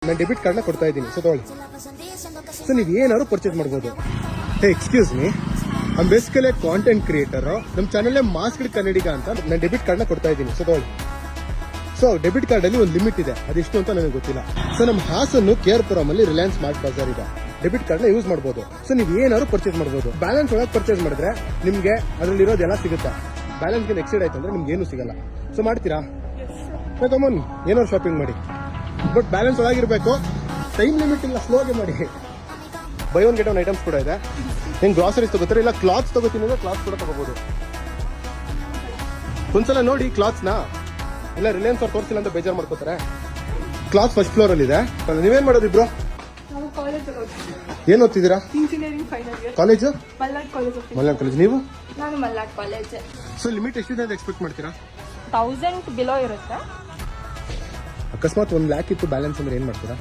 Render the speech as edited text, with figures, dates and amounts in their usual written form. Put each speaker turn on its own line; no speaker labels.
ನಾನು ಡೆಬಿಟ್ ಕಾರ್ಡ್ನ ಕೊಡ್ತಾ ಇದ್ದೀನಿ, ಸೊ ತಗೊಳ್ಳಿ. ಸೊ ನೀವು ಏನಾದ್ರು ಪರ್ಚೇಸ್ ಮಾಡ್ಬೋದು. Hey excuse me, I basically content creator. ನಮ್ಮ ಚಾನಲ್ ಮಾಸ್ಕ್ಡ್ ಕನ್ನಡಿಗ ಅಂತ ನಾನು ಡೆಬಿಟ್ ಕಾರ್ಡ್ನ ಕೊಡ್ತಾ ಇದ್ದೀನಿ, ಸೊ ತಗೊಳ್ಳಿ. ಸೊ ಡೆಬಿಟ್ ಕಾರ್ಡ್ ಅಲ್ಲಿ ಒಂದು ಲಿಮಿಟ್ ಇದೆ, ಅದೆಷ್ಟು ಅಂತ ನನಗೆ ಗೊತ್ತಿಲ್ಲ. ಸೊ ನಮ್ಮ ಹಾಸನ್ನು ಕೇರ್ಪುರಂ ಅಲ್ಲಿ ರಿಲಯನ್ಸ್ ಸ್ಮಾರ್ಟ್ ಬಜಾರ್ ಇದೆ, ಡೆಬಿಟ್ ಕಾರ್ಡ್ ನ ಯೂಸ್ ಮಾಡಬಹುದು. ಸೊ ನೀವು ಏನಾದ್ರು ಪರ್ಚೇಸ್ ಮಾಡಬಹುದು. ಬ್ಯಾಲೆನ್ಸ್ ಒಳಗೆ ಪರ್ಚೇಸ್ ಮಾಡಿದ್ರೆ ನಿಮ್ಗೆ ಅದರಲ್ಲಿರೋದೆಲ್ಲ ಸಿಗುತ್ತೆ. ಬ್ಯಾಲೆನ್ಸ್ ಎಕ್ಸಿಡ್ ಆಯ್ತು ಅಂದ್ರೆ ನಿಮ್ಗೆ ಏನು ಸಿಗಲ್ಲ. ಸೊ ಮಾಡ್ತೀರಾ? ಕಮನ್, ಏನಾದ್ರು ಶಾಪಿಂಗ್ ಮಾಡಿ, ಬಟ್ ಬ್ಯಾಲೆನ್ಸ್ ಒಳಗಿರ್ಬೇಕು. ಟೈಮ್ ಲಿಮಿಟ್ ಇಲ್ಲ, ಸ್ಲೋಗೆ ಮಾಡಿ. By one get one items ಕೂಡ ಇದೆ. ನಿಮ್ಗೆ ಗ್ರಾಸರೀಸ್ ತಗೋತಾರೆ, ಇಲ್ಲ ಕ್ಲಾತ್ಸ್ ತಗೋತೀನಿ ಅಂದ್ರೆ ಕ್ಲಾತ್ಸ್ ಕೂಡ ತಗೋಬಹುದು. ಒಂದ್ಸಲ ನೋಡಿ ಕ್ಲಾತ್ಸ್ನ. ಇಲ್ಲ ರಿಲಯನ್ಸ್ ಅವ್ರು ತೋರಿಸಿಲ್ಲ ಅಂತ ಬೇಜಾರು ಮಾಡ್ಕೋತಾರೆ. ಕ್ಲಾತ್ ಫಸ್ಟ್ ಫ್ಲೋರ್ ಅಲ್ಲಿ ಇದೆ. ನೀವೇನ್ ಮಾಡೋದು ಇಬ್ರು? ಏನ್ ಓದ್ತಿದ್ದೀರಾ?
Engineering final year.
College?
Malnad
college. ನೀವು?
ನಾನು ಮಲ್ನಾಡ್ ಕಾಲೇಜ್.
ಸೊ ಲಿಮಿಟ್ ಎಷ್ಟಿದೆ ಅಂತ ಎಕ್ಸ್ಪೆಕ್ಟ್ ಮಾಡ್ತೀರಾ?
1000 ಬಿಲೋ ಇರುತ್ತೆ.
ಅಕಸ್ಮಾತ್ 1 lakh ಇತ್ತು ಬ್ಯಾಲೆನ್ಸ್ ಅಂದ್ರೆ ಏನ್ ಮಾಡ್ತೀರಾ?